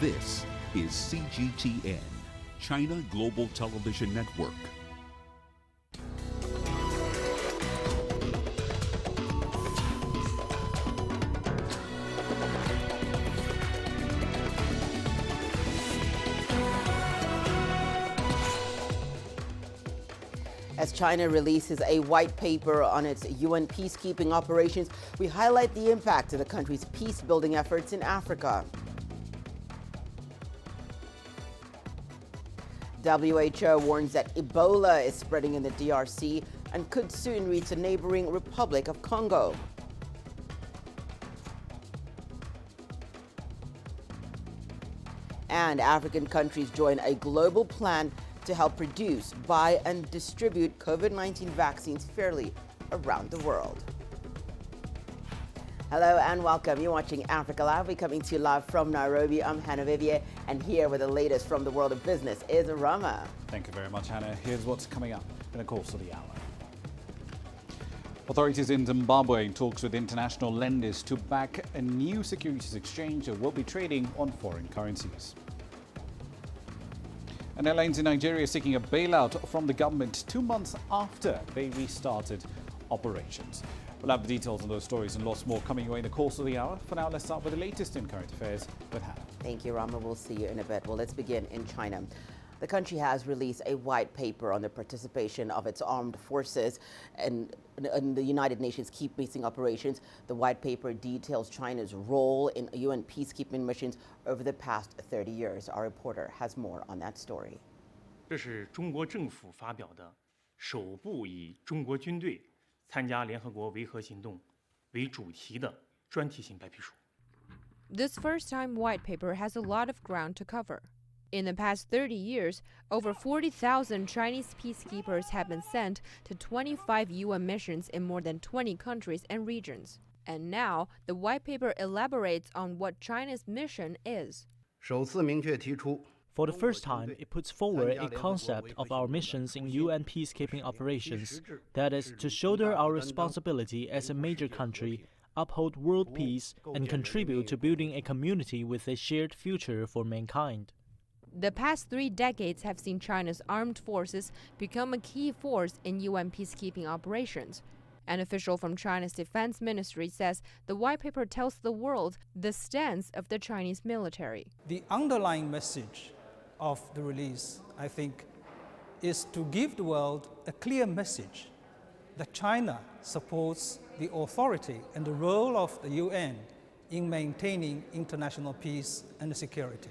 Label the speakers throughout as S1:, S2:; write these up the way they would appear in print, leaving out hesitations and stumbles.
S1: This is CGTN, China Global Television Network.
S2: As China releases a white paper on its UN peacekeeping operations, we highlight the impact of the country's peace-building efforts in Africa. WHO warns that Ebola is spreading in the DRC and could soon reach the neighboring Republic of Congo. And African countries join a global plan to help produce, buy, and distribute COVID-19 vaccines fairly around the world. Hello and welcome. You're watching Africa Live. We're coming to you live from Nairobi. I'm Hannah Viviers, and here with the latest from the world of business is Rama.
S3: Thank you very much, Hannah. Here's what's coming up in the course of the hour. Authorities in Zimbabwe talks with international lenders to back a new securities exchange that will be trading on foreign currencies. And airlines in Nigeria seeking a bailout from the government 2 months after they restarted operations. We'll have the details on those stories and lots more coming your way in the course of the hour. For now, let's start with the latest in current affairs with Hannah.
S2: Thank you, Rama. We'll see you in a bit. Well, let's begin in China. The country has released a white paper on the participation of its armed forces in the United Nations peacekeeping operations. The white paper details China's role in UN peacekeeping missions over the past 30 years. Our reporter has more on that story.
S4: 这是中国政府发表的首部以中国军队参加联合国维和行动为主题的专题性白皮书。
S5: This first-time white paper has a lot of ground to cover. In the past 30 years, over 40,000 Chinese peacekeepers have been sent to 25 UN missions in more than 20 countries and regions. And now, the white paper elaborates on what China's mission is.
S6: 首次明确提出
S7: For the first time, it puts forward a concept of our missions in UN peacekeeping operations, that is, to shoulder our responsibility as a major country, uphold world peace, and contribute to building a community with a shared future for mankind.
S5: The past 3 decades have seen China's armed forces become a key force in UN peacekeeping operations. An official from China's defense ministry says the white paper tells the world the stance of the Chinese military.
S8: The underlying message of the release, I think, is to give the world a clear message that China supports the authority and the role of the UN in maintaining international peace and security.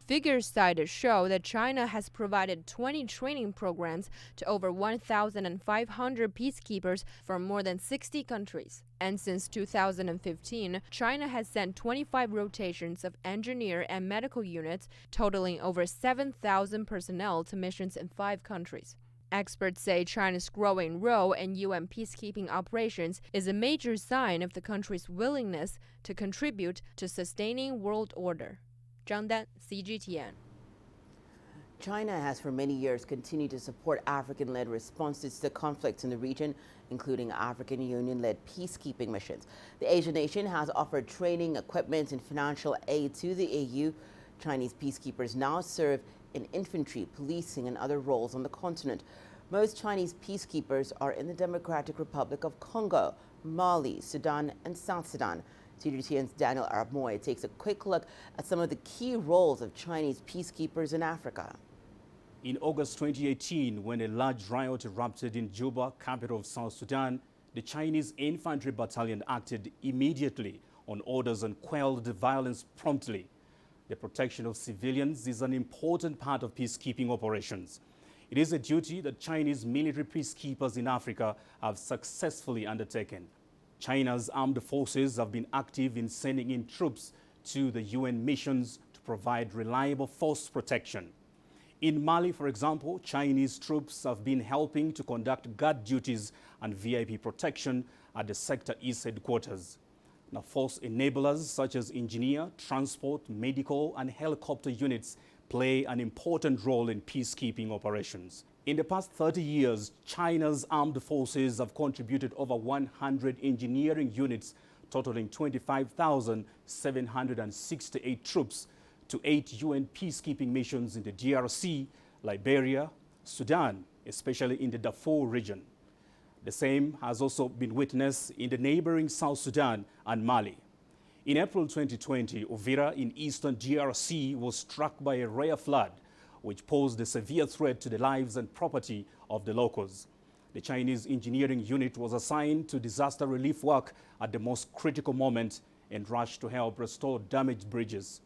S5: Figures cited show that China has provided 20 training programs to over 1,500 peacekeepers from more than 60 countries. And since 2015, China has sent 25 rotations of engineer and medical units, totaling over 7,000 personnel to missions in 5 countries. Experts say China's growing role in UN peacekeeping operations is a major sign of the country's willingness to contribute to sustaining world order. Zhang Dan, CGTN.
S2: China has for many years continued to support African-led responses to conflicts in the region, including African Union-led peacekeeping missions. The Asian nation has offered training, equipment, and financial aid to the AU. Chinese peacekeepers now serve in infantry, policing, and other roles on the continent. Most Chinese peacekeepers are in the Democratic Republic of Congo, Mali, Sudan, and South Sudan. CGTN's Daniel Arab Moy takes a quick look at some of the key roles of Chinese peacekeepers in Africa.
S9: In August 2018, when a large riot erupted in Juba, capital of South Sudan, the Chinese infantry battalion acted immediately on orders and quelled the violence promptly. The protection of civilians is an important part of peacekeeping operations. It is a duty that Chinese military peacekeepers in Africa have successfully undertaken. China's armed forces have been active in sending in troops to the UN missions to provide reliable force protection. In Mali, for example, Chinese troops have been helping to conduct guard duties and VIP protection at the Sector East headquarters. Now, force enablers such as engineer, transport, medical, and helicopter units play an important role in peacekeeping operations. In the past 30 years, China's armed forces have contributed over 100 engineering units, totaling 25,768 troops, to 8 UN peacekeeping missions in the DRC, Liberia, Sudan, especially in the Darfur region. The same has also been witnessed in the neighboring South Sudan and Mali. In April 2020, Uvira in eastern DRC was struck by a rare flood, which posed a severe threat to the lives and property of the locals. The Chinese engineering unit was assigned to disaster relief work at the most critical moment and rushed to help restore damaged bridges.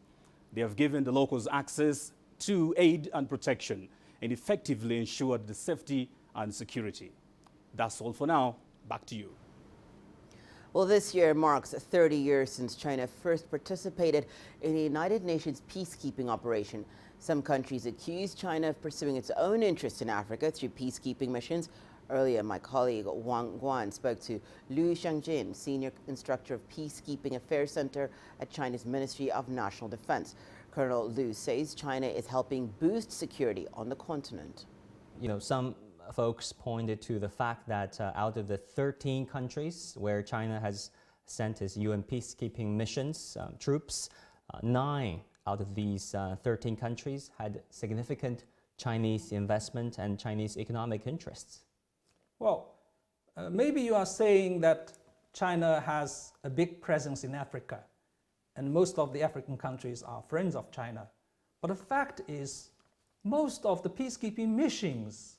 S9: They have given the locals access to aid and protection and effectively ensured the safety and security. That's all for now. Back to you.
S2: Well, this year marks 30 years since China first participated in the United Nations peacekeeping operation. Some countries accuse China of pursuing its own interests in Africa through peacekeeping missions. Earlier, my colleague Wang Guan spoke to Liu Xiangjin, Senior Instructor of Peacekeeping Affairs Center at China's Ministry of National Defense. Colonel Liu says China is helping boost security on the continent.
S10: You know, some folks pointed to the fact that out of the 13 countries where China has sent its UN peacekeeping missions troops, 9 out of these 13 countries had significant Chinese investment and Chinese economic interests.
S8: Well, maybe you are saying that China has a big presence in Africa and most of the African countries are friends of China. But the fact is, most of the peacekeeping missions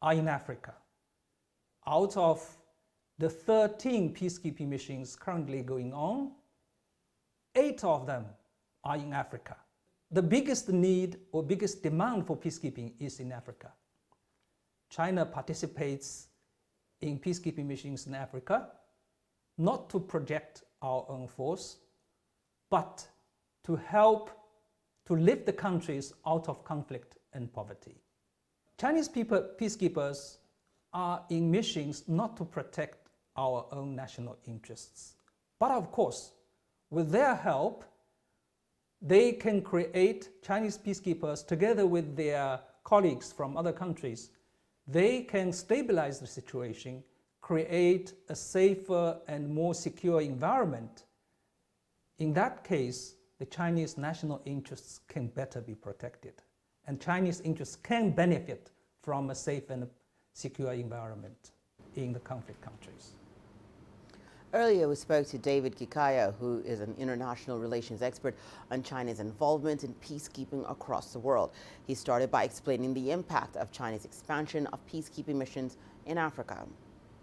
S8: are in Africa. Out of the 13 peacekeeping missions currently going on, 8 of them are in Africa. The biggest need or biggest demand for peacekeeping is in Africa. China participates in peacekeeping missions in Africa, not to project our own force, but to help to lift the countries out of conflict and poverty. Chinese peacekeepers are in missions not to protect our own national interests. But of course, with their help, they can create, Chinese peacekeepers, together with their colleagues from other countries, they can stabilize the situation, create a safer and more secure environment. In that case, the Chinese national interests can better be protected, and Chinese interests can benefit from a safe and secure environment in the conflict countries.
S2: Earlier, we spoke to David Kikaya, who is an international relations expert on China's involvement in peacekeeping across the world. He started by explaining the impact of China's expansion of peacekeeping missions in Africa.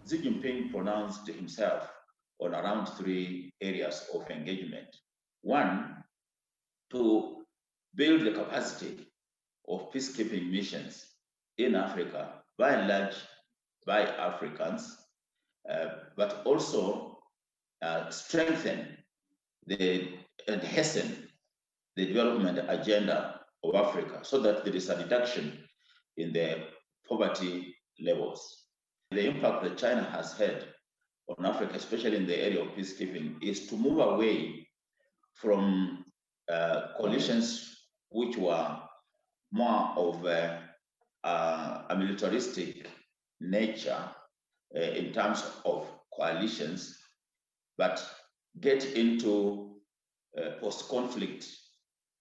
S11: Xi Jinping pronounced himself on around 3 areas of engagement. One, to build the capacity of peacekeeping missions in Africa, by and large by Africans, but also strengthen and hasten the development agenda of Africa so that there is a reduction in the poverty levels. The impact that China has had on Africa, especially in the area of peacekeeping, is to move away from coalitions which were more of a militaristic nature in terms of coalitions, but get into post-conflict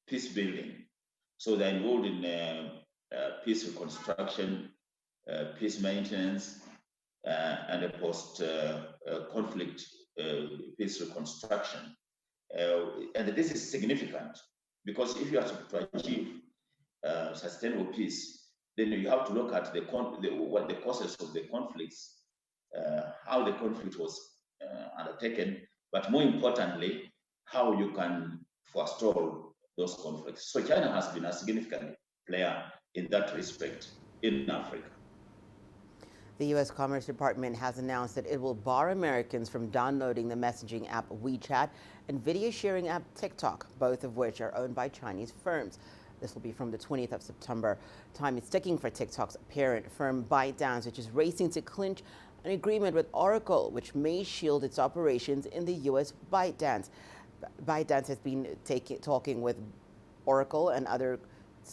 S11: peace building. So they're involved in peace reconstruction, peace maintenance, and a post-conflict peace reconstruction. And this is significant because if you are to achieve sustainable peace, then you have to look at what the causes of the conflicts, how the conflict was undertaken, but more importantly, how you can forestall those conflicts. So China has been a significant player in that respect in Africa.
S2: The U.S. Commerce Department has announced that it will bar Americans from downloading the messaging app WeChat and video sharing app TikTok, both of which are owned by Chinese firms. This will be from the 20th of September. Time is ticking for TikTok's parent firm ByteDance, which is racing to clinch an agreement with Oracle, which may shield its operations in the U.S. ByteDance. ByteDance has been talking with Oracle and others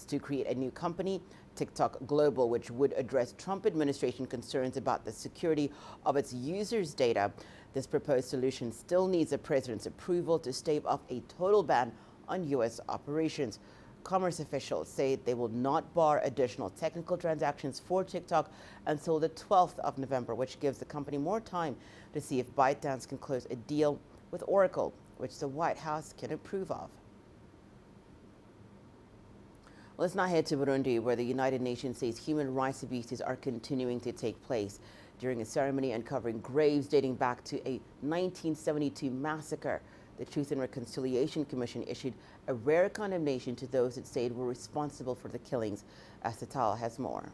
S2: to create a new company, TikTok Global, which would address Trump administration concerns about the security of its users' data. This proposed solution still needs the president's approval to stave off a total ban on U.S. operations. Commerce officials say they will not bar additional technical transactions for TikTok until the 12th of November, which gives the company more time to see if ByteDance can close a deal with Oracle, which the White House can approve of. Let's now head to Burundi, where the United Nations says human rights abuses are continuing to take place during a ceremony uncovering graves dating back to a 1972 massacre. The Truth and Reconciliation Commission issued a rare condemnation to those it said were responsible for the killings. Astatal has more.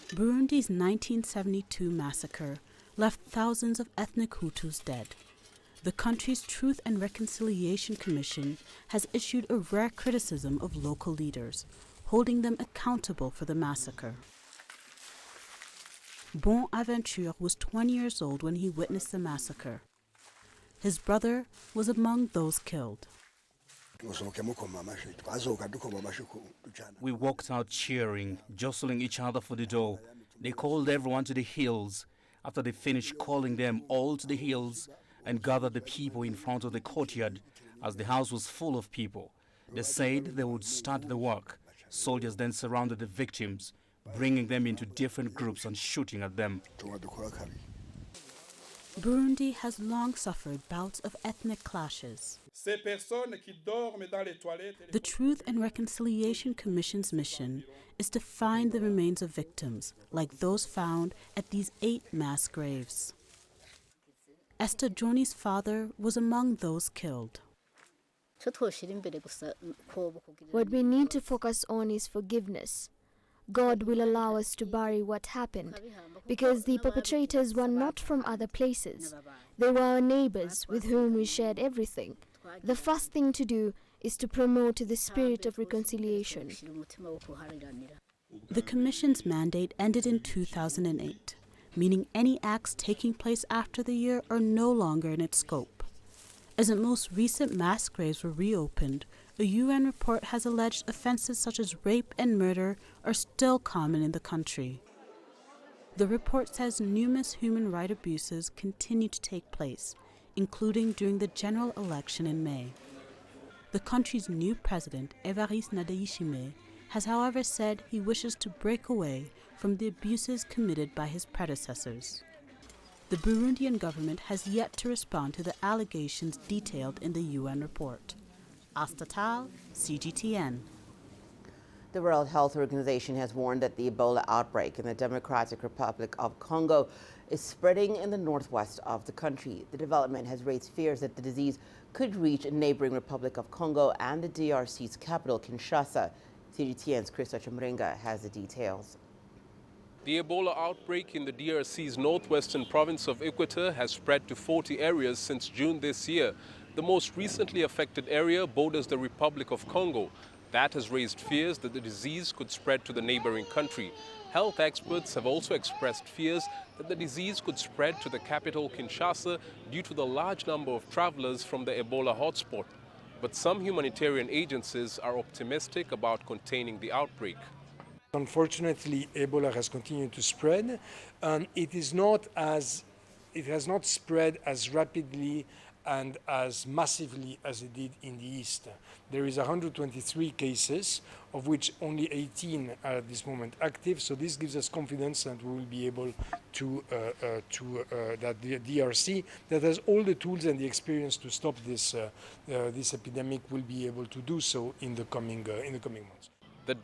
S12: Burundi's 1972 massacre left thousands of ethnic Hutus dead. The country's Truth and Reconciliation Commission has issued a rare criticism of local leaders, holding them accountable for the massacre. Bonaventure was 20 years old when he witnessed the massacre. His brother was among those killed.
S13: We walked out cheering, jostling each other for the door. They called everyone to the hills. After they finished calling them all to the hills and gathered the people in front of the courtyard, as the house was full of people, they said they would start the work. Soldiers then surrounded the victims, bringing them into different groups and shooting at them.
S12: Burundi has long suffered bouts of ethnic clashes. The Truth and Reconciliation Commission's mission is to find the remains of victims, like those found at these 8 mass graves. Esther Joni's father was among those killed.
S14: What we need to focus on is forgiveness. God will allow us to bury what happened, because the perpetrators were not from other places. They were our neighbors with whom we shared everything. The first thing to do is to promote the spirit of reconciliation.
S12: The Commission's mandate ended in 2008, meaning any acts taking place after the year are no longer in its scope. As the most recent mass graves were reopened, a UN report has alleged offenses such as rape and murder are still common in the country. The report says numerous human rights abuses continue to take place, including during the general election in May. The country's new president, Evariste Ndayishimiye, has however said he wishes to break away from the abuses committed by his predecessors. The Burundian government has yet to respond to the allegations detailed in the UN report. Astatal, CGTN.
S2: The World Health Organization has warned that the Ebola outbreak in the Democratic Republic of Congo is spreading in the northwest of the country. The development has raised fears that the disease could reach a neighboring Republic of Congo and the DRC's capital, Kinshasa. CGTN's Chris Ochamringa has the details.
S15: The Ebola outbreak in the DRC's northwestern province of Equateur has spread to 40 areas since June this year. The most recently affected area borders the Republic of Congo. That has raised fears that the disease could spread to the neighboring country. Health experts have also expressed fears that the disease could spread to the capital, Kinshasa, due to the large number of travelers from the Ebola hotspot. But some humanitarian agencies are optimistic about containing the outbreak.
S16: Unfortunately, Ebola has continued to spread, and it has not spread as rapidly and as massively as it did in the east. There is 123 cases, of which only 18 are at this moment active. So this gives us confidence that we will be able to that the DRC, that has all the tools and the experience to stop this this epidemic, will be able to do so in the coming months.
S15: The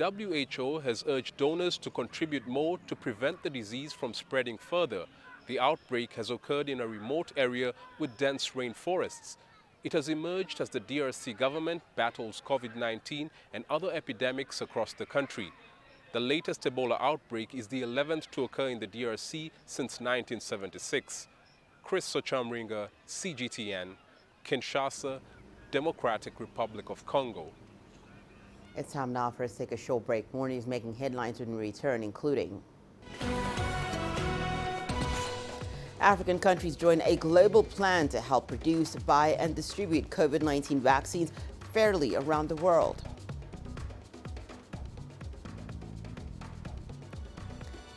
S15: WHO has urged donors to contribute more to prevent the disease from spreading further. The outbreak has occurred in a remote area with dense rainforests. It has emerged as the DRC government battles COVID-19 and other epidemics across the country. The latest Ebola outbreak is the 11th to occur in the DRC since 1976. Chris Ochamringa, CGTN, Kinshasa, Democratic Republic of Congo.
S2: It's time now for us to take a short break. More news making headlines when we return, including African countries join a global plan to help produce, buy, and distribute COVID-19 vaccines fairly around the world.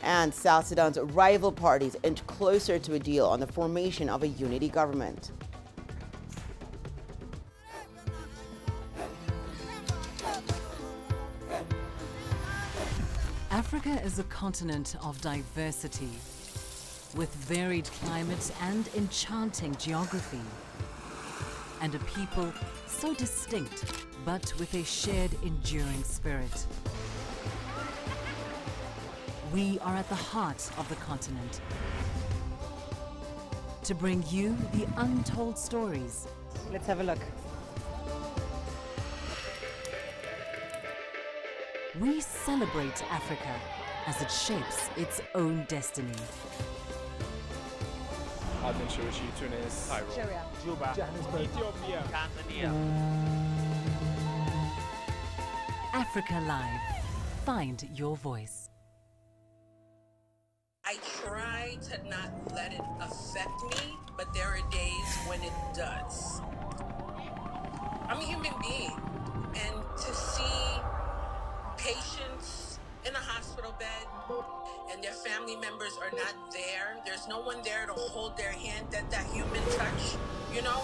S2: And South Sudan's rival parties inch closer to a deal on the formation of a unity government.
S17: Africa is a continent of diversity, with varied climates and enchanting geography, and a people so distinct, but with a shared enduring spirit. We are at the heart of the continent to bring you the untold stories.
S18: Let's have a look.
S17: We celebrate Africa as it shapes its own destiny.
S19: Tunis, Cairo,
S18: Juba,
S19: Johannesburg, Ethiopia, Tanzania.
S17: Africa Live. Find your voice.
S20: I try to not let it affect me, but there are days when it does. I'm a human being, and to see patients in a hospital bed and their family members are not there, there's no one there to hold their hand, that human touch, you know?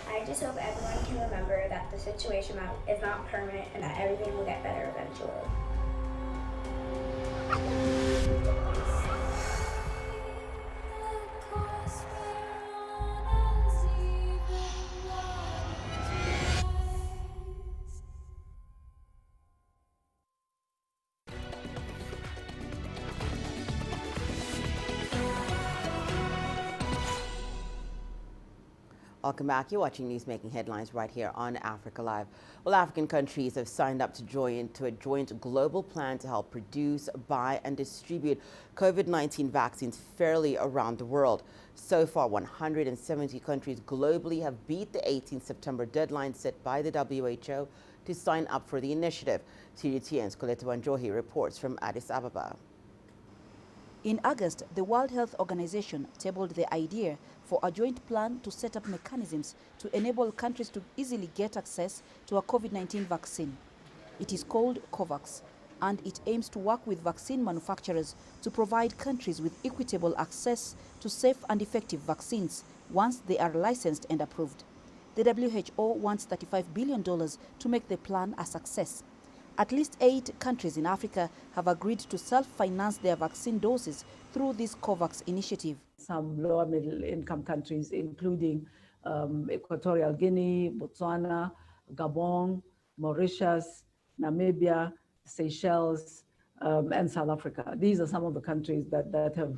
S21: I just hope everyone can remember that the situation is not permanent and that everything will get better eventually.
S2: Welcome back. You're watching News Making Headlines right here on Africa Live. Well, African countries have signed up to join a joint global plan to help produce, buy and distribute COVID-19 vaccines fairly around the world. So far, 170 countries globally have beat the 18th September deadline set by the WHO to sign up for the initiative. CGTN's Colette Wanjohi reports from Addis Ababa.
S22: In August, the World Health Organization tabled the idea for a joint plan to set up mechanisms to enable countries to easily get access to a COVID-19 vaccine. It is called COVAX, and it aims to work with vaccine manufacturers to provide countries with equitable access to safe and effective vaccines once they are licensed and approved. The WHO wants $35 billion to make the plan a success. At least 8 countries in Africa have agreed to self-finance their vaccine doses through this COVAX initiative.
S23: Some lower middle income countries, including Equatorial Guinea, Botswana, Gabon, Mauritius, Namibia, Seychelles, and South Africa. These are some of the countries that have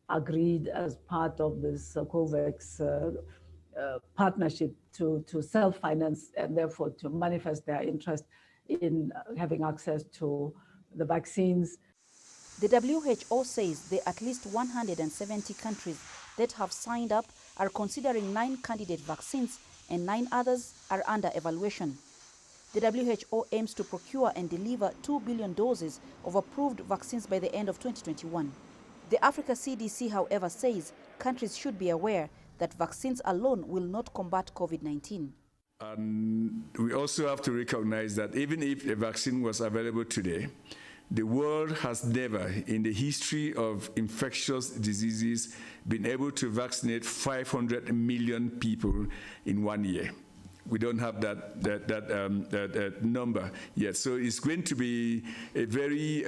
S23: agreed as part of this COVAX partnership to self-finance and therefore to manifest their interest in having access to the vaccines.
S22: The WHO says the at least 170 countries that have signed up are considering 9 candidate vaccines and 9 others are under evaluation. The WHO aims to procure and deliver 2 billion doses of approved vaccines by the end of 2021. The Africa CDC, however, says countries should be aware that vaccines alone will not combat COVID-19.
S24: And we also have to recognize that even if a vaccine was available today, the world has never in the history of infectious diseases been able to vaccinate 500 million people in 1 year. We don't have that number yet. So it's going to be a very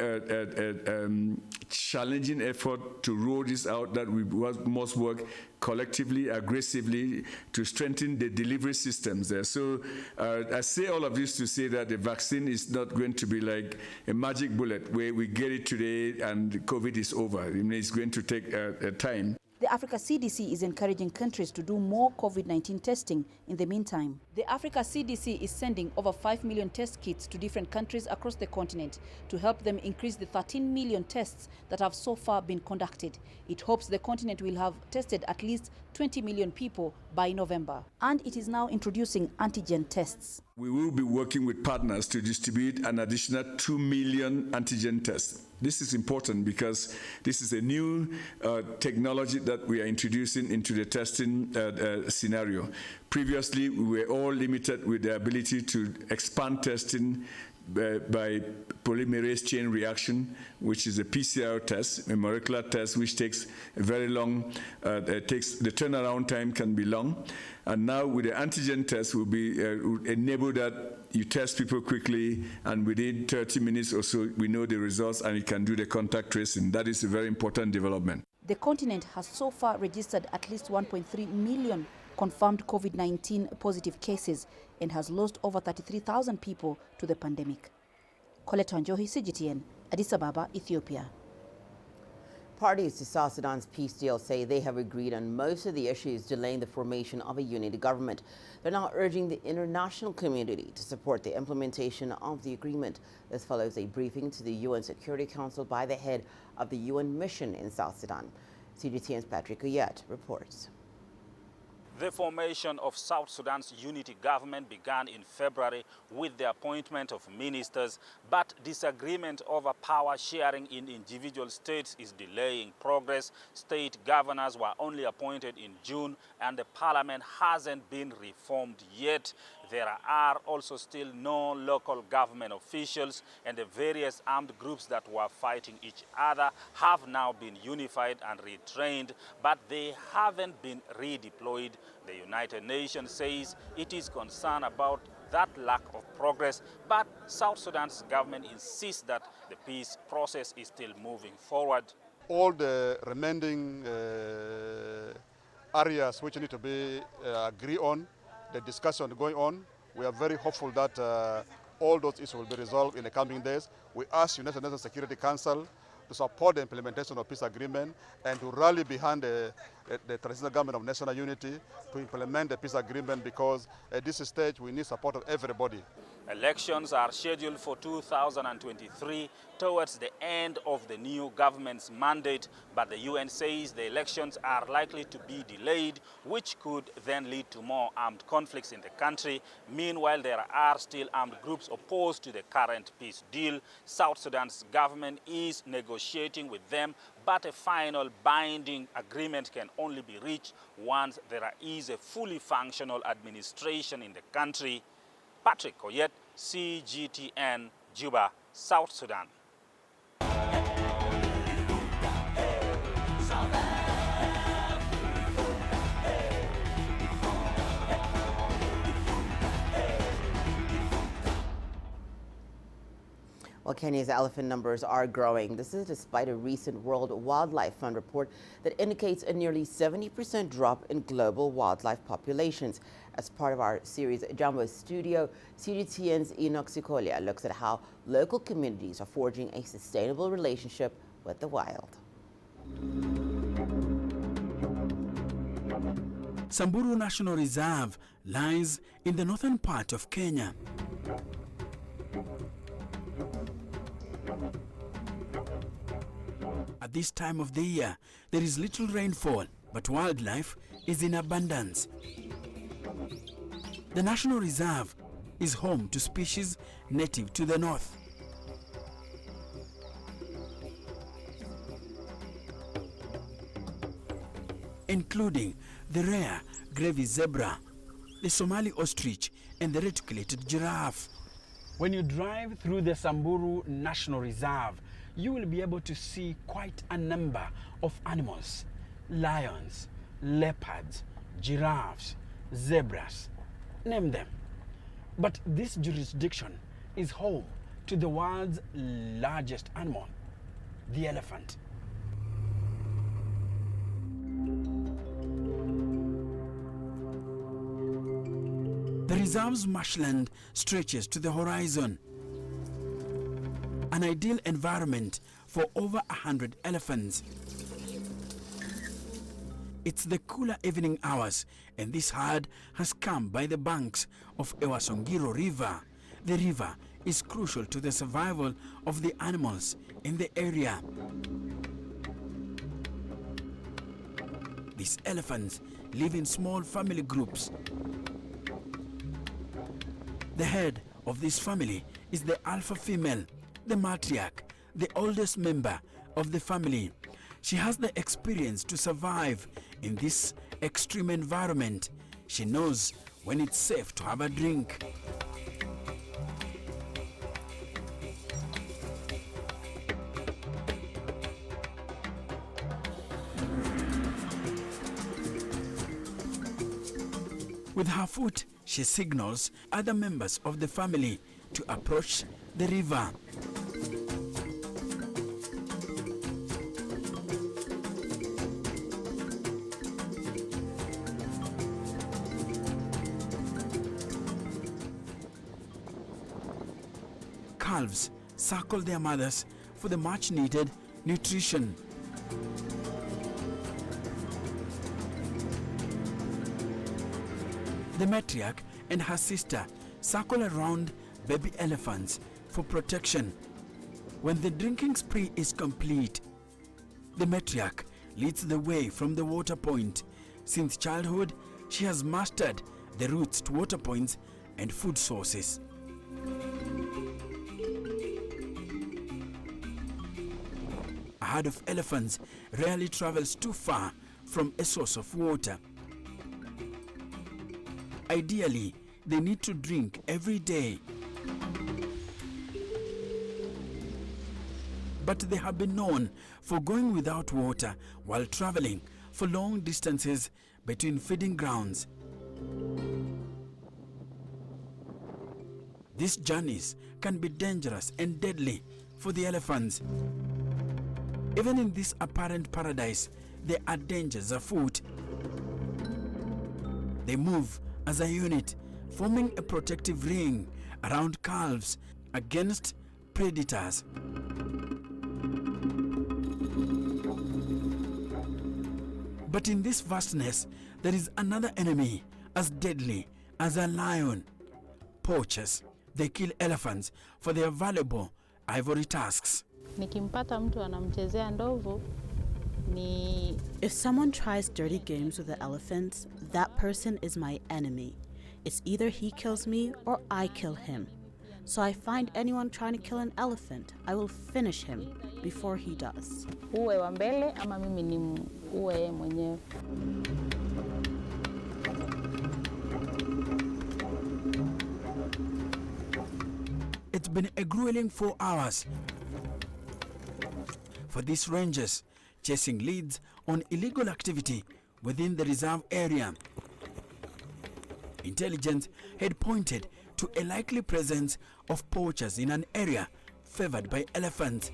S24: challenging effort to roll this out, that we must work collectively, aggressively to strengthen the delivery systems there. So I say all of this to say that the vaccine is not going to be like a magic bullet where we get it today and COVID is over. I mean, it's going to take time.
S22: The Africa CDC is encouraging countries to do more COVID-19 testing in the meantime. The Africa CDC is sending over 5 million test kits to different countries across the continent to help them increase the 13 million tests that have so far been conducted. It hopes the continent will have tested at least 20 million people by November. And it is now introducing antigen tests.
S24: We will be working with partners to distribute an additional 2 million antigen tests. This is important because this is a new technology that we are introducing into the testing scenario. Previously, we were all limited with the ability to expand testing by polymerase chain reaction, which is a PCR test, a molecular test, which takes very long, the turnaround time can be long. And now with the antigen test will enable that you test people quickly, and within 30 minutes or so, we know the results and you can do the contact tracing. That is a very important development.
S22: The continent has so far registered at least 1.3 million confirmed COVID-19 positive cases and has lost over 33,000 people to the pandemic. Colette Wanjohi, CGTN, Addis Ababa, Ethiopia.
S2: Parties to South Sudan's peace deal say they have agreed on most of the issues delaying the formation of a unity government. They're now urging the international community to support the implementation of the agreement. This follows a briefing to the UN Security Council by the head of the UN mission in South Sudan. CGTN's Patrick Uyat reports.
S1: The formation of South Sudan's unity government began in February with the appointment of ministers, but disagreement over power sharing in individual states is delaying progress. State governors were only appointed in June, and the parliament hasn't been reformed yet. There are also still no local government officials, and the various armed groups that were fighting each other have now been unified and retrained, but they haven't been redeployed. The United Nations says it is concerned about that lack of progress, but South Sudan's government insists that the peace process is still moving forward.
S3: All the remaining areas which need to be agreed on, the discussion going on, we are very hopeful that all those issues will be resolved in the coming days. We ask United Nations Security Council to support the implementation of peace agreement and to rally behind the transitional government of national unity to implement the peace agreement, because at this stage we need support of everybody.
S1: Elections are scheduled for 2023 towards the end of the new government's mandate, but the UN says the elections are likely to be delayed, which could then lead to more armed conflicts in the country. Meanwhile, there are still armed groups opposed to the current peace deal. South Sudan's government is negotiating with them, but a final binding agreement can only be reached once there is a fully functional administration in the country. Patrick Oyet, CGTN, Juba, South Sudan.
S2: Well, Kenya's elephant numbers are growing. This is despite a recent World Wildlife Fund report that indicates a nearly 70% drop in global wildlife populations. As part of our series Jumbo Studio, CGTN's Enoch Sikolia looks at how local communities are forging a sustainable relationship with the wild.
S4: Samburu National Reserve lies in the northern part of Kenya. At this time of the year, there is little rainfall, but wildlife is in abundance. The National Reserve is home to species native to the north. Including the rare gravy zebra, the Somali ostrich, and the reticulated giraffe. When you drive through the Samburu National Reserve, you will be able to see quite a number of animals: lions, leopards, giraffes, zebras, name them. But this jurisdiction is home to the world's largest animal, the elephant. The reserve's marshland stretches to the horizon, an ideal environment for over 100 elephants. It's the cooler evening hours, and this herd has come by the banks of Ewasongiro River. The river is crucial to the survival of the animals in the area. These elephants live in small family groups. The head of this family is the alpha female, the matriarch, the oldest member of the family. She has the experience to survive in this extreme environment. She knows when it's safe to have a drink. With her foot, she signals other members of the family to approach the river. Calves circle their mothers for the much-needed nutrition. The matriarch and her sister circle around baby elephants for protection. When the drinking spree is complete, the matriarch leads the way from the water point. Since childhood, she has mastered the routes to water points and food sources. A herd of elephants rarely travels too far from a source of water. Ideally, they need to drink every day. But they have been known for going without water while traveling for long distances between feeding grounds. These journeys can be dangerous and deadly for the elephants. Even in this apparent paradise, there are dangers afoot. They move as a unit, forming a protective ring around calves against predators. But in this vastness, there is another enemy as deadly as a lion. Poachers. They kill elephants for their valuable ivory tusks.
S12: If someone tries dirty games with the elephants, that person is my enemy. It's either he kills me or I kill him. So I find anyone trying to kill an elephant, I will finish him before he does.
S4: It's been a grueling 4 hours for these rangers chasing leads on illegal activity within the reserve area. Intelligence had pointed to a likely presence of poachers in an area favored by elephants.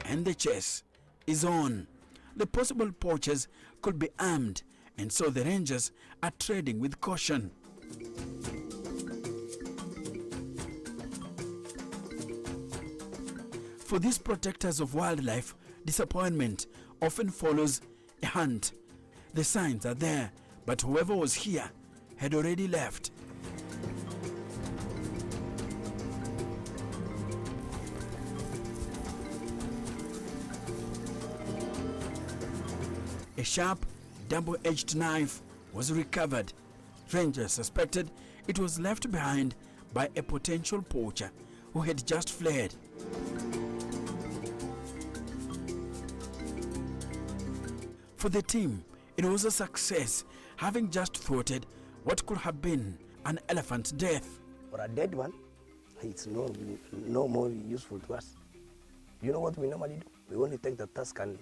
S4: And the chase is on. The possible poachers could be armed, and so the rangers are trading with caution. For these protectors of wildlife, disappointment often follows a hunt. The signs are there, but whoever was here had already left. A sharp, double-edged knife was recovered. Rangers suspected it was left behind by a potential poacher who had just fled. For the team, it was a success, having just thwarted what could have been an elephant death.
S5: For a dead one, it's no more useful to us. You know what we normally do? We only take the tusk and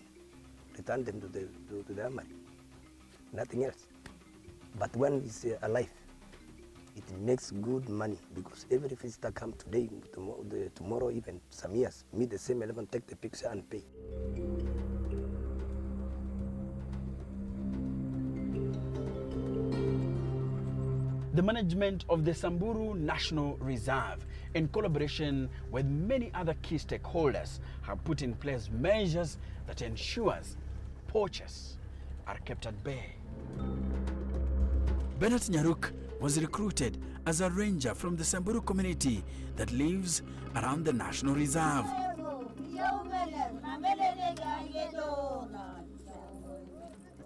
S5: return them to the animal. Nothing else. But when it's alive, it makes good money, because every visitor come today, tomorrow even some years, meet the same elephant, take the picture and pay.
S4: The management of the Samburu National Reserve, in collaboration with many other key stakeholders, have put in place measures that ensures poachers are kept at bay. Bernard Nyaruk was recruited as a ranger from the Samburu community that lives around the National Reserve.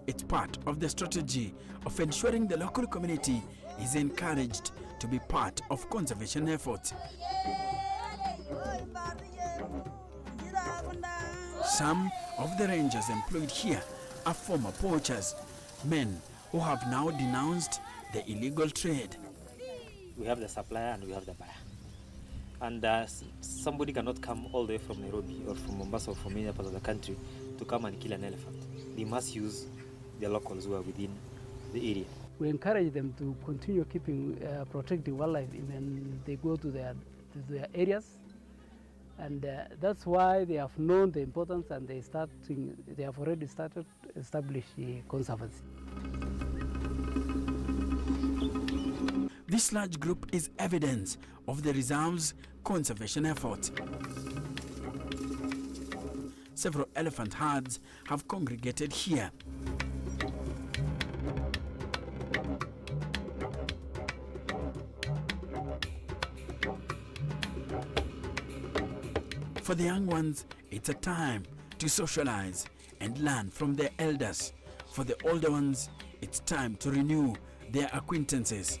S4: It's part of the strategy of ensuring the local community is encouraged to be part of conservation efforts. Some of the rangers employed here are former poachers, men who have now denounced the illegal trade.
S6: We have the supplier and we have the buyer. And somebody cannot come all the way from Nairobi or from Mombasa or from any part of the country to come and kill an elephant. They must use the locals who are within the area.
S7: We encourage them to continue protecting wildlife when they go to their areas, and that's why they have known the importance, and they have already started to establish conservancy.
S4: This large group is evidence of the reserve's conservation efforts. Several elephant herds have congregated here. For the young ones, it's a time to socialize and learn from their elders. For the older ones, it's time to renew their acquaintances.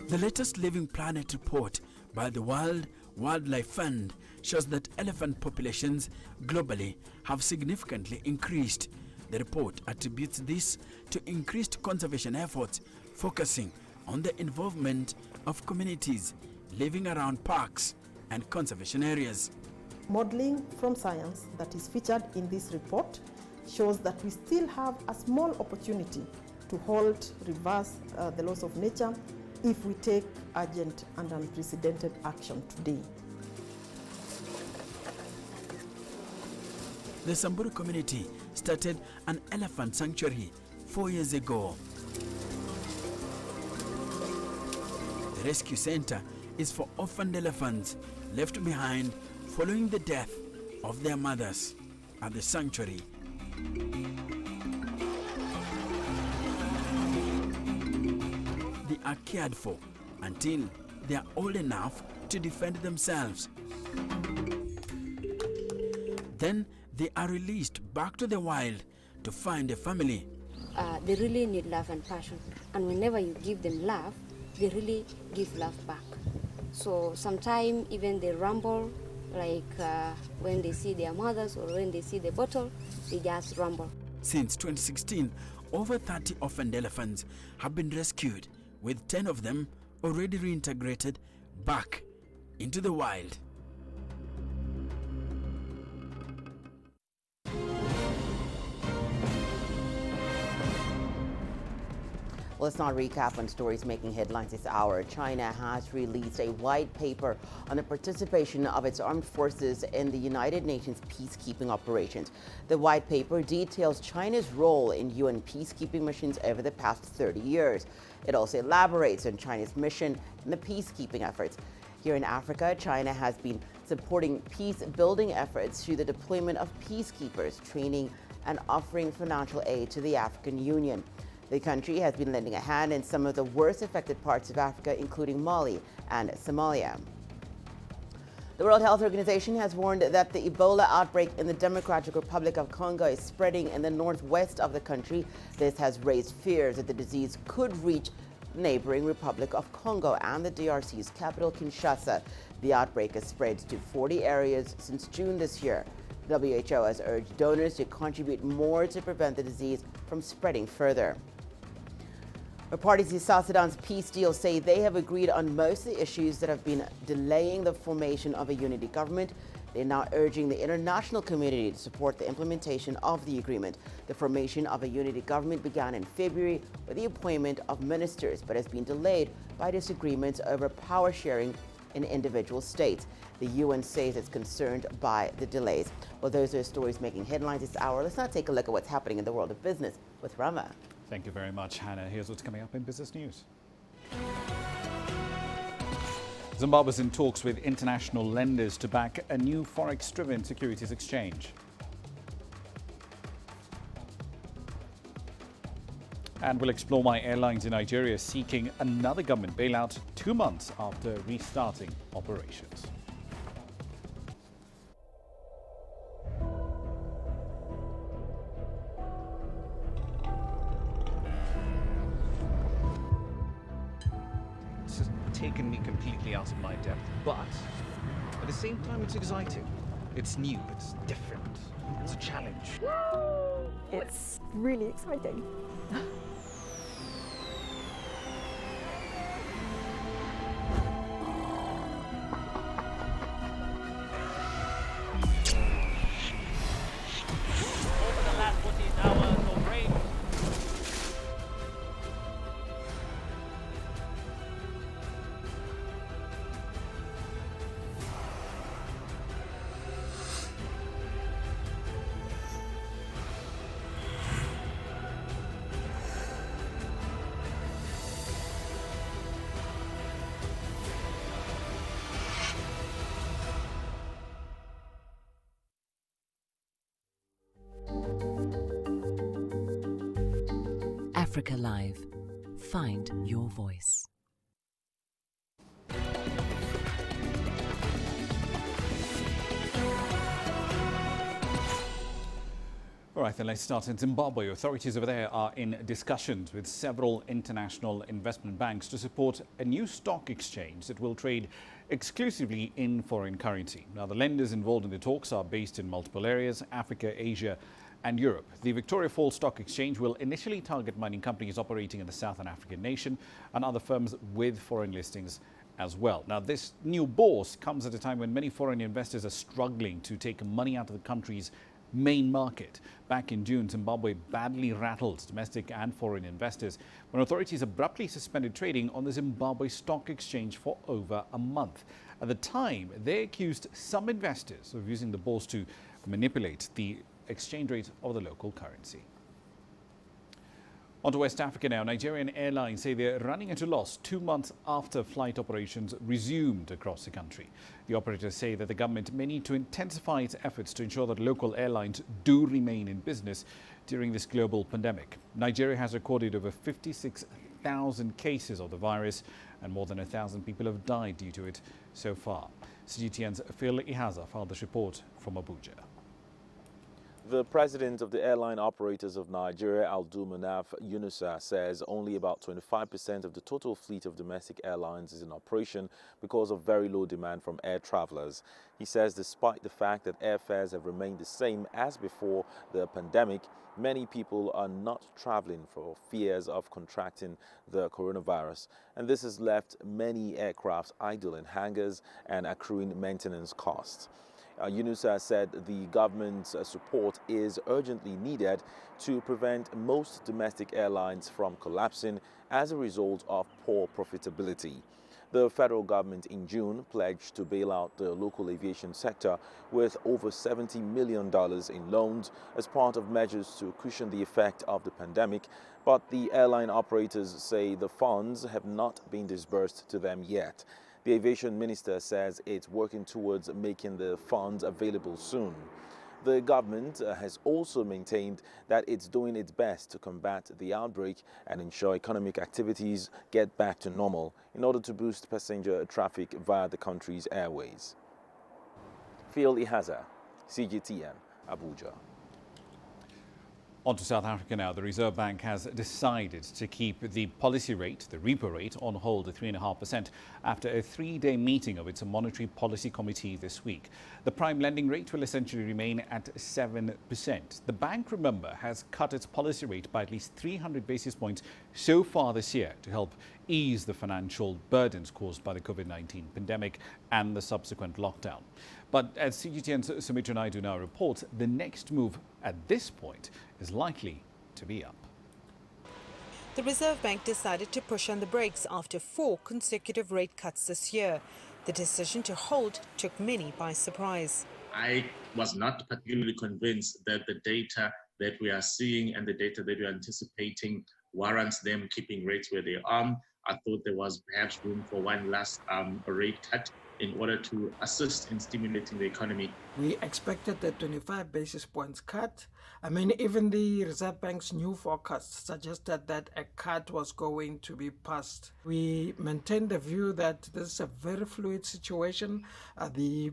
S4: The latest Living Planet report by the World Wildlife Fund shows that elephant populations globally have significantly increased. The report attributes this to increased conservation efforts, focusing on the involvement of communities living around parks and conservation areas.
S9: Modeling from science that is featured in this report shows that we still have a small opportunity to reverse the loss of nature if we take urgent and unprecedented action today.
S4: The Samburu community started an elephant sanctuary 4 years ago. The rescue center is for orphaned elephants left behind following the death of their mothers at the sanctuary. They are cared for until they are old enough to defend themselves. Then they are released back to the wild to find a family.
S10: They really need love and passion, and whenever you give them love, they really give love back. So sometimes even they rumble, like when they see their mothers or when they see the bottle, they just rumble.
S4: Since 2016, over 30 orphaned elephants have been rescued, with 10 of them already reintegrated back into the wild.
S2: Let's not recap on stories making headlines this hour. China has released a white paper on the participation of its armed forces in the United Nations peacekeeping operations. The white paper details China's role in UN peacekeeping missions over the past 30 years. It also elaborates on China's mission in the peacekeeping efforts. Here in Africa, China has been supporting peace-building efforts through the deployment of peacekeepers, training and offering financial aid to the African Union. The country has been lending a hand in some of the worst affected parts of Africa, including Mali and Somalia. The World Health Organization has warned that the Ebola outbreak in the Democratic Republic of Congo is spreading in the northwest of the country. This has raised fears that the disease could reach neighboring Republic of Congo and the DRC's capital, Kinshasa. The outbreak has spread to 40 areas since June this year. The WHO has urged donors to contribute more to prevent the disease from spreading further. The parties to South Sudan's peace deal say they have agreed on most of the issues that have been delaying the formation of a unity government. They're now urging the international community to support the implementation of the agreement. The formation of a unity government began in February with the appointment of ministers, but has been delayed by disagreements over power sharing in individual states. The UN says it's concerned by the delays. Well, those are the stories making headlines this hour. Let's now take a look at what's happening in the world of business with Rama.
S18: Thank you very much, Hannah. Here's what's coming up in business news. Zimbabwe's in talks with international lenders to back a new forex-driven securities exchange. And we'll explore why airlines in Nigeria are seeking another government bailout 2 months after restarting operations.
S25: It's just taken me completely out of my depth, but at the same time it's exciting. It's new, it's different, it's a challenge.
S26: It's really exciting.
S17: Africa Live. Find your voice.
S18: All right, then let's start in Zimbabwe. Authorities over there are in discussions with several international investment banks to support a new stock exchange that will trade exclusively in foreign currency. Now, the lenders involved in the talks are based in multiple areas: Africa, Asia and Europe. The Victoria Falls Stock Exchange will initially target mining companies operating in the Southern African nation and other firms with foreign listings as well. Now, this new bourse comes at a time when many foreign investors are struggling to take money out of the country's main market. Back in June, Zimbabwe badly rattled domestic and foreign investors when authorities abruptly suspended trading on the Zimbabwe Stock Exchange for over a month. At the time, they accused some investors of using the bourse to manipulate the exchange rate of the local currency. On to West Africa now. Nigerian airlines say they're running at a loss 2 months after flight operations resumed across the country. The operators say that the government may need to intensify its efforts to ensure that local airlines do remain in business during this global pandemic. Nigeria has recorded over 56,000 cases of the virus and more than 1,000 people have died due to it so far. CGTN's Phil Ihaza filed this report from Abuja.
S8: The president of the Airline Operators of Nigeria, Abdulmanaf Yunusa, says only about 25% of the total fleet of domestic airlines is in operation because of very low demand from air travelers. He says despite the fact that airfares have remained the same as before the pandemic, many people are not traveling for fears of contracting the coronavirus. And this has left many aircraft idle in hangars and accruing maintenance costs. Yunusa said the government's support is urgently needed to prevent most domestic airlines from collapsing as a result of poor profitability. The federal government in June pledged to bail out the local aviation sector with over $70 million in loans as part of measures to cushion the effect of the pandemic, but the airline operators say the funds have not been disbursed to them yet. The aviation minister says it's working towards making the funds available soon. The government has also maintained that it's doing its best to combat the outbreak and ensure economic activities get back to normal in order to boost passenger traffic via the country's airways. Phil Ihaza, CGTN, Abuja.
S18: On to South Africa now. The Reserve Bank has decided to keep the policy rate, the repo rate, on hold at 3.5% after a 3-day meeting of its Monetary Policy Committee this week. The prime lending rate will essentially remain at 7%. The bank, remember, has cut its policy rate by at least 300 basis points so far this year to help ease the financial burdens caused by the COVID-19 pandemic and the subsequent lockdown. But as CGTN's Sumitra Naidu now reports, the next move at this point is likely to be up.
S11: The Reserve Bank decided to push on the brakes after 4 consecutive rate cuts this year. The decision to hold took many by surprise.
S13: I was not particularly convinced that the data that we are seeing and the data that we are anticipating warrants them keeping rates where they are. I thought there was perhaps room for one last rate cut in order to assist in stimulating the economy.
S14: We expected the 25 basis points cut. I mean, even the Reserve Bank's new forecast suggested that a cut was going to be passed. We maintain the view that this is a very fluid situation. The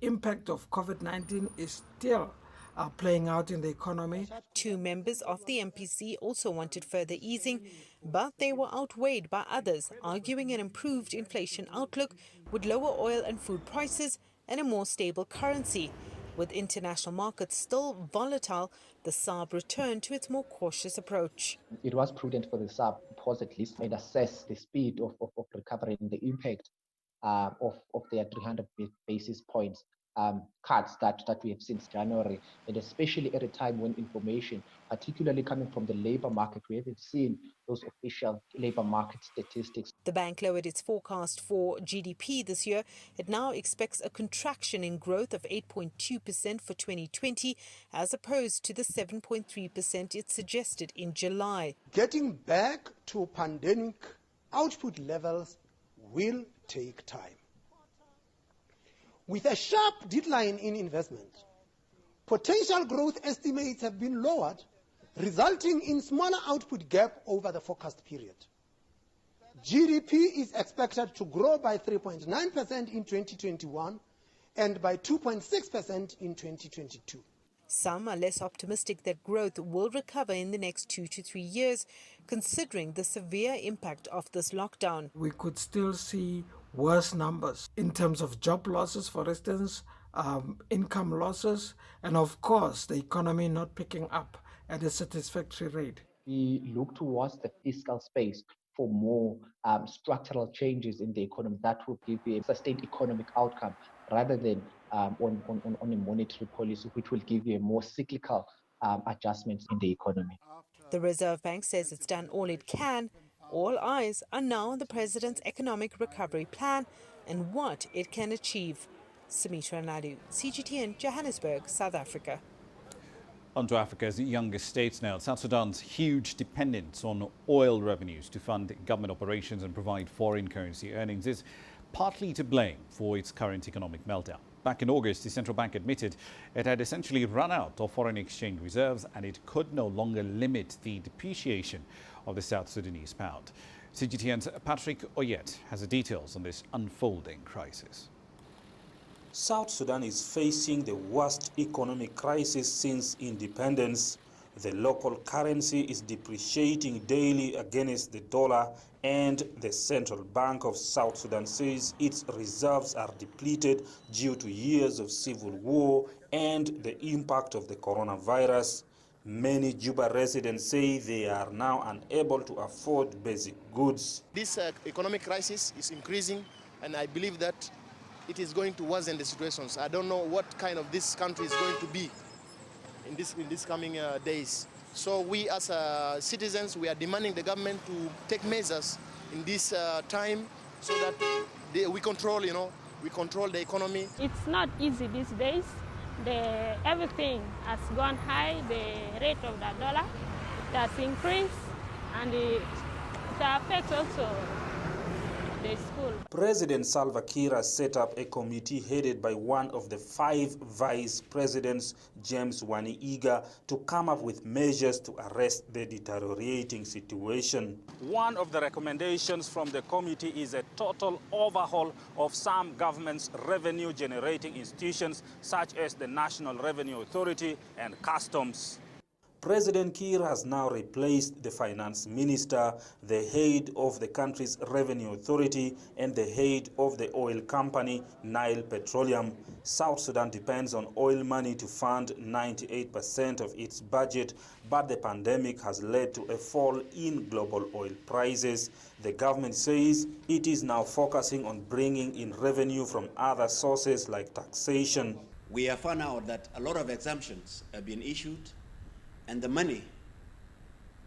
S14: impact of COVID-19 is still playing out in the economy.
S11: 2 members of the MPC also wanted further easing, but they were outweighed by others, arguing an improved inflation outlook with lower oil and food prices and a more stable currency. With international markets still volatile, the SARB returned to its more cautious approach.
S15: It was prudent for the SARB to pause at least and assess the speed of recovery and the impact of their 300 basis points cuts that we have since January, and especially at a time when information, particularly coming from the labor market, we haven't seen those official labor market statistics.
S11: The bank lowered its forecast for GDP this year. It now expects a contraction in growth of 8.2% for 2020, as opposed to the 7.3% it suggested in July.
S16: Getting back to pandemic output levels will take time. With a sharp decline in investment, potential growth estimates have been lowered resulting in smaller output gap over the forecast period. GDP is expected to grow by 3.9% in 2021 and by 2.6% in 2022.
S11: Some are less optimistic that growth will recover in the next 2 to 3 years, considering the severe impact of this lockdown.
S14: We could still see worse numbers in terms of job losses, for instance, income losses, and of course the economy not picking up at a satisfactory rate.
S15: We look towards the fiscal space for more structural changes in the economy that will give you a sustained economic outcome rather than on a monetary policy, which will give you a more cyclical adjustments in the economy.
S11: The Reserve Bank says it's done all it can. All eyes are now on the President's economic recovery plan and what it can achieve. Sumitra Nadu, CGTN, Johannesburg, South Africa.
S18: On to Africa's youngest states now. South Sudan's huge dependence on oil revenues to fund government operations and provide foreign currency earnings is partly to blame for its current economic meltdown. Back in August, the central bank admitted it had essentially run out of foreign exchange reserves and it could no longer limit the depreciation of the South Sudanese pound. CGTN's Patrick Oyet has the details on this unfolding crisis.
S1: South Sudan is facing the worst economic crisis since independence. The local currency is depreciating daily against the dollar, and the Central Bank of South Sudan says its reserves are depleted due to years of civil war and the impact of the coronavirus. Many Juba residents say they are now unable to afford basic goods.
S19: This economic crisis is increasing, and I believe that it is going to worsen the situations. I don't know what kind of this country is going to be in this coming days. So we as citizens, we are demanding the government to take measures in this time so that we control the economy.
S20: It's not easy these days. Everything has gone high. The rate of the dollar has increased, and it affects also the school.
S1: President Salva Kiir has set up a committee headed by one of the 5 vice presidents, James Wani-Iga, to come up with measures to arrest the deteriorating situation. One of the recommendations from the committee is a total overhaul of some government's revenue-generating institutions, such as the National Revenue Authority and Customs. President Kiir has now replaced the finance minister, the head of the country's revenue authority, and the head of the oil company, Nile Petroleum. South Sudan depends on oil money to fund 98% of its budget, but the pandemic has led to a fall in global oil prices. The government says it is now focusing on bringing in revenue from other sources like taxation.
S21: We have found out that a lot of exemptions have been issued, and the money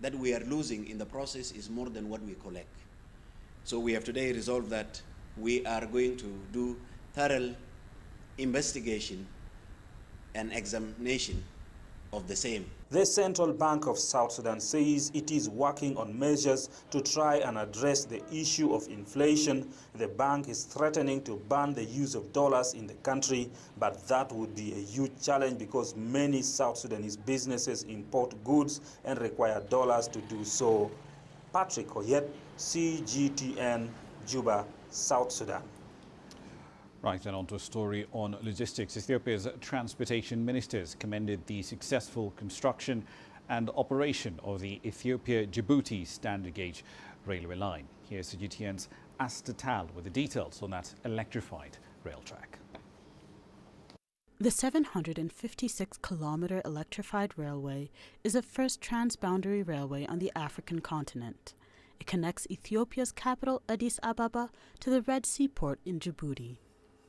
S21: that we are losing in the process is more than what we collect. So we have today resolved that we are going to do thorough investigation and examination of the same.
S1: The Central Bank of South Sudan says it is working on measures to try and address the issue of inflation. The bank is threatening to ban the use of dollars in the country, but that would be a huge challenge because many South Sudanese businesses import goods and require dollars to do so. Patrick Oyet, CGTN, Juba, South Sudan.
S18: Right, and on to a story on logistics. Ethiopia's transportation ministers commended the successful construction and operation of the Ethiopia-Djibouti standard gauge railway line. Here's CGTN's Asta Tal with the details on that electrified rail track.
S12: The 756-kilometre electrified railway is the first transboundary railway on the African continent. It connects Ethiopia's capital, Addis Ababa, to the Red Sea port in Djibouti.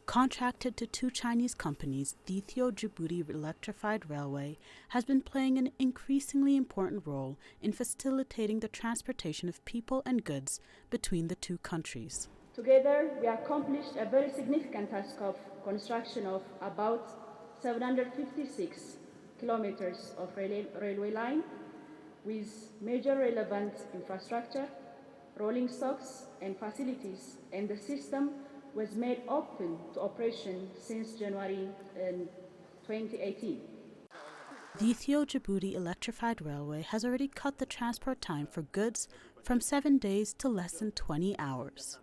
S12: Contracted to 2 Chinese companies, the Ethio-Djibouti Electrified Railway has been playing an increasingly important role in facilitating the transportation of people and goods between the 2 countries.
S22: Together, we accomplished a very significant task of construction of about 756 kilometers of railway line with major relevant infrastructure, rolling stocks and facilities, and the system was made open to operation since January 2018.
S12: The Ethio-Djibouti electrified railway has already cut the transport time for goods from 7 days to less than 20 hours.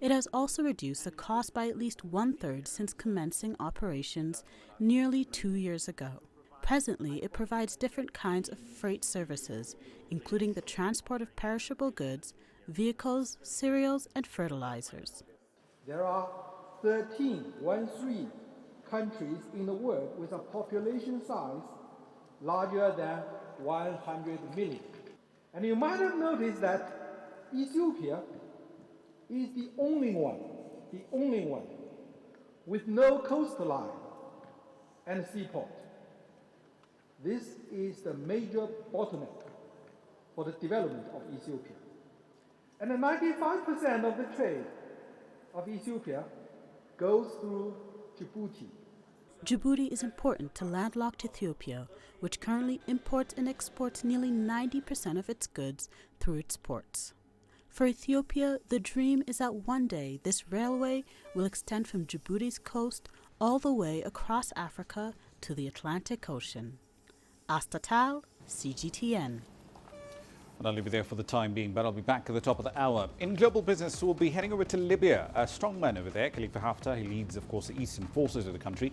S12: It has also reduced the cost by at least 1/3 since commencing operations nearly 2 years ago. Presently, it provides different kinds of freight services, including the transport of perishable goods, vehicles, cereals, and fertilizers.
S3: There are 13 countries in the world with a population size larger than 100 million. And you might have noticed that Ethiopia is the only one with no coastline and seaport. This is the major bottleneck for the development of Ethiopia. And 95% of the trade of Ethiopia goes through Djibouti.
S12: Djibouti is important to landlocked Ethiopia, which currently imports and exports nearly 90% of its goods through its ports. For Ethiopia, the dream is that one day this railway will extend from Djibouti's coast all the way across Africa to the Atlantic Ocean. Astatal, CGTN.
S18: And I'll leave you there for the time being, but I'll be back at the top of the hour. In global business, we'll be heading over to Libya. A strongman over there, Khalifa Haftar, he leads, of course, the eastern forces of the country,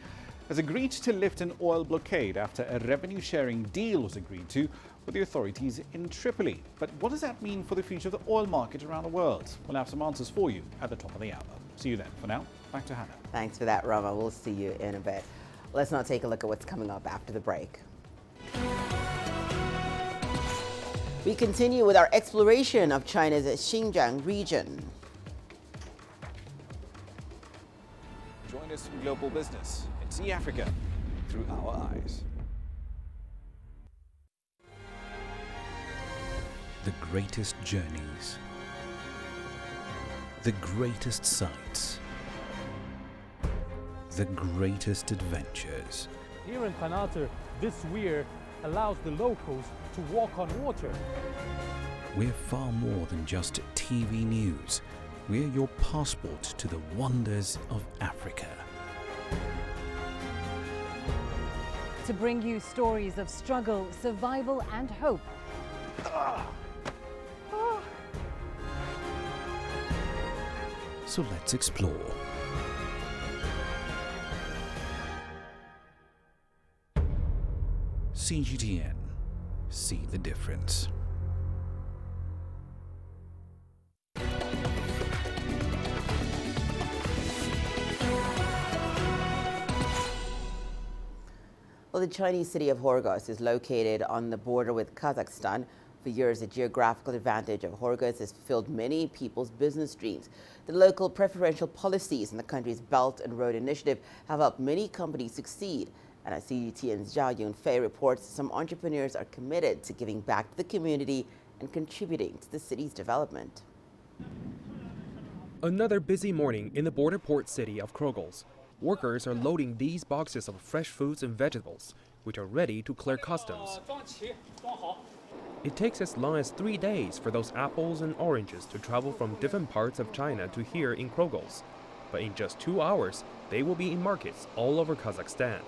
S18: has agreed to lift an oil blockade after a revenue-sharing deal was agreed to with the authorities in Tripoli. But what does that mean for the future of the oil market around the world? We'll have some answers for you at the top of the hour. See you then. For now, back to Hannah.
S2: Thanks for that, Rama. We'll see you in a bit. Let's now take a look at what's coming up after the break. We continue with our exploration of China's Xinjiang region.
S18: Join us in global business and see Africa through our eyes.
S5: The greatest journeys, the greatest sights, the greatest adventures.
S6: Here in Qanater, this weir allows the locals to walk on water.
S5: We're far more than just TV news. We're your passport to the wonders of Africa.
S17: To bring you stories of struggle, survival and hope.
S5: So let's explore. CGTN. See the difference.
S2: Well, the Chinese city of Horgosh is located on the border with Kazakhstan. For years, the geographical advantage of Horgosh has fulfilled many people's business dreams. The local preferential policies and the country's Belt and Road Initiative have helped many companies succeed. And as CGTN's Zhao Yunfei reports, some entrepreneurs are committed to giving back to the community and contributing to the city's development.
S7: Another busy morning in the border port city of Krogols. Workers are loading these boxes of fresh fruits and vegetables, which are ready to clear customs. It takes as long as 3 days for those apples and oranges to travel from different parts of China to here in Krogols. But in just 2 hours, they will be in markets all over Kazakhstan.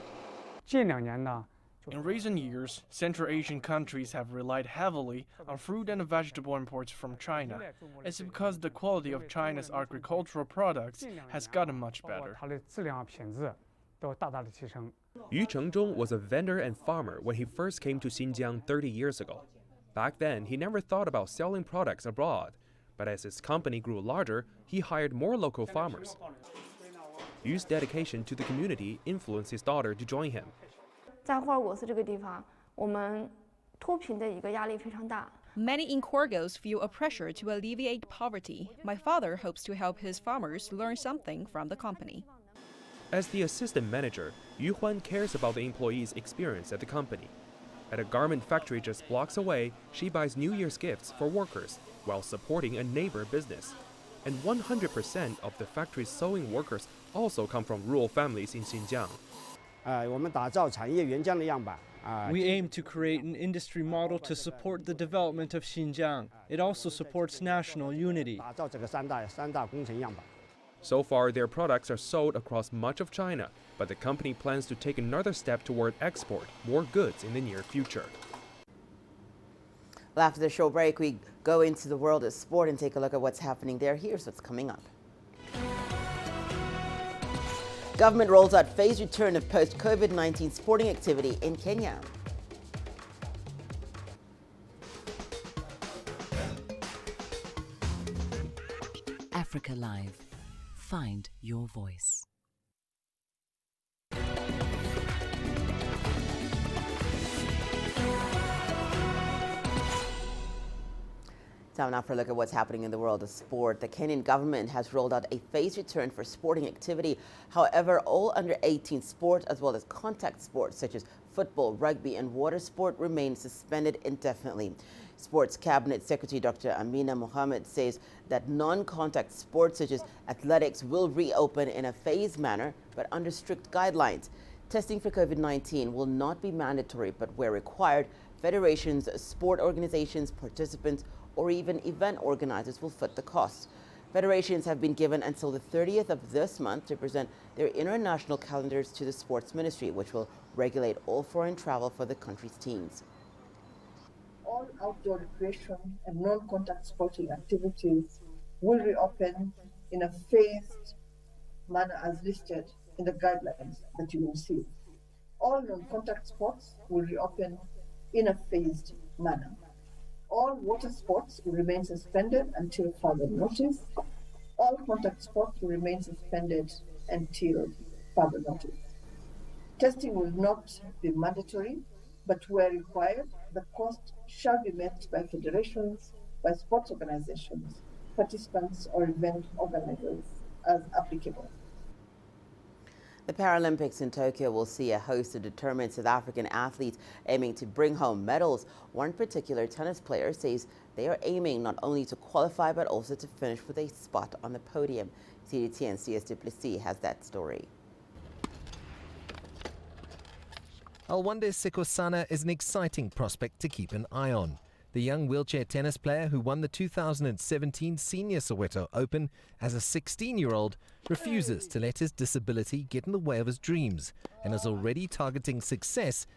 S23: In recent years, Central Asian countries have relied heavily on fruit and vegetable imports from China. It's because the quality of China's agricultural products has gotten much better.
S7: Yu Chengzhong was a vendor and farmer when he first came to Xinjiang 30 years ago. Back then, he never thought about selling products abroad. But as his company grew larger, he hired more local farmers. Yu's dedication to the community influenced his daughter to join him.
S24: Many in Horgosh feel a pressure to alleviate poverty. My father hopes to help his farmers learn something from the company.
S7: As the assistant manager, Yu Huan cares about the employees' experience at the company. At a garment factory just blocks away, she buys New Year's gifts for workers while supporting a neighbor business. And 100% of the factory's sewing workers also come from rural families in Xinjiang.
S27: We aim to create an industry model to support the development of Xinjiang. It also supports national unity.
S7: So far, their products are sold across much of China, but the company plans to take another step toward export more goods in the near future.
S2: Well, after the show break, we go into the world of sport and take a look at what's happening there. Here's what's coming up. Government rolls out phased return of post-COVID-19 sporting activity in Kenya.
S17: Africa Live. Find your voice.
S2: Time now for a look at what's happening in the world of sport. The Kenyan government has rolled out a phased return for sporting activity. However, all under-18 sports as well as contact sports such as football, rugby and water sport remain suspended indefinitely. Sports Cabinet Secretary Dr. Amina Mohammed says that non-contact sports such as athletics will reopen in a phased manner but under strict guidelines. Testing for COVID-19 will not be mandatory, but where required, federations, sport organizations, participants or even event organizers will foot the costs. Federations have been given until the 30th of this month to present their international calendars to the Sports Ministry, which will regulate all foreign travel for the country's teams.
S4: All outdoor recreation and non-contact sporting activities will reopen in a phased manner as listed in the guidelines that you will see. All non-contact sports will reopen in a phased manner. All water sports will remain suspended until further notice. All contact sports will remain suspended until further notice. Testing will not be mandatory, but where required, the cost shall be met by federations, by sports organizations, participants or event organizers as applicable.
S2: The Paralympics in Tokyo will see a host of determined South African athletes aiming to bring home medals. One particular tennis player says they are aiming not only to qualify but also to finish with a spot on the podium. CGTN CS Duplessis has that story.
S8: Alwande Sekosana is an exciting prospect to keep an eye on. The young wheelchair tennis player who won the 2017 Senior Soweto Open as a 16-year-old refuses to let his disability get in the way of his dreams and is already targeting success